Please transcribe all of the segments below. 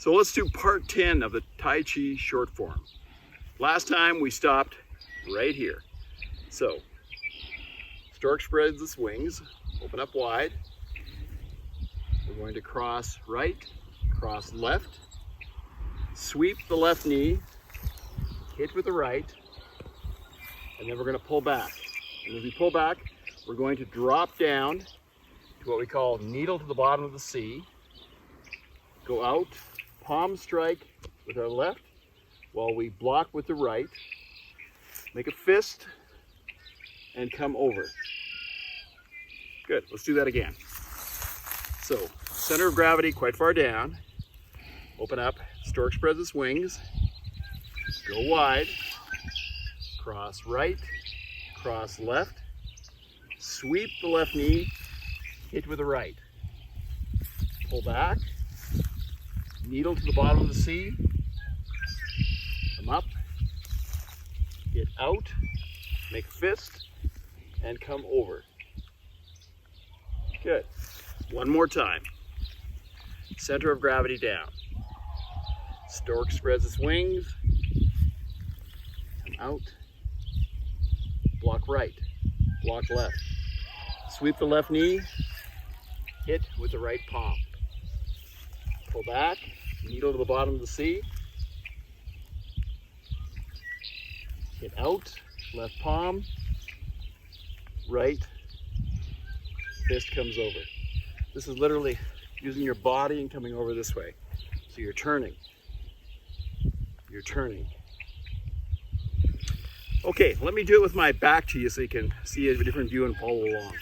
So let's do part 10 of the Tai Chi short form. Last time we stopped right here. So, stork spreads its wings, open up wide. We're going to cross right, cross left, sweep the left knee, hit with the right, and then we're going to pull back. And as we pull back, we're going to drop down to what we call needle to the bottom of the C, go out, palm strike with our left while we block with the right, make a fist, and come over. Good, let's do that again. So, center of gravity quite far down, open up, stork spreads its wings, go wide, cross right, cross left, sweep the left knee, hit with the right, pull back, needle to the bottom of the C, come up, get out, make a fist, and come over. Good. One more time. Center of gravity down. Stork spreads its wings, come out, block right, block left, sweep the left knee, hit with the right palm. Pull back, needle to the bottom of the C, hit out, left palm, right, fist comes over. This is literally using your body and coming over this way. So you're turning. You're turning. Okay, let me do it with my back to you so you can see a different view and follow along.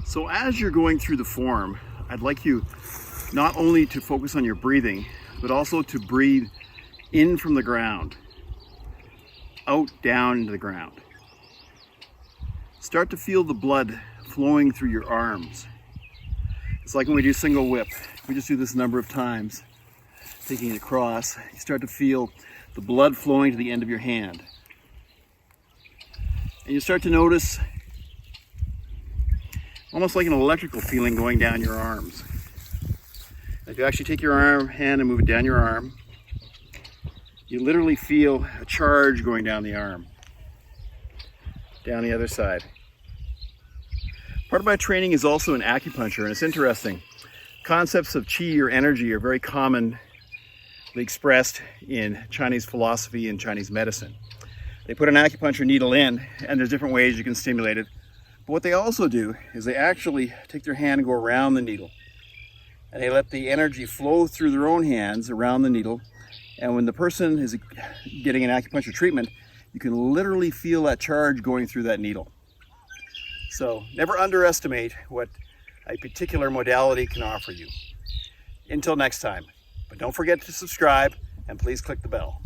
So as you're going through the form, I'd like you not only to focus on your breathing, but also to breathe in from the ground, out, down into the ground. Start to feel the blood flowing through your arms. It's like when we do single whip. We just do this a number of times, taking it across. You start to feel the blood flowing to the end of your hand. And you start to notice almost like an electrical feeling going down your arms. If you actually take your hand and move it down your arm, you literally feel a charge going down the arm, down the other side. Part of my training is also in acupuncture, and it's interesting. Concepts of qi or energy are very commonly expressed in Chinese philosophy and Chinese medicine. They put an acupuncture needle in, and there's different ways you can stimulate it. But what they also do is they actually take their hand and go around the needle, and they let the energy flow through their own hands around the needle. And when the person is getting an acupuncture treatment, you can literally feel that charge going through that needle. So never underestimate what a particular modality can offer you. Until next time. But don't forget to subscribe and please click the bell.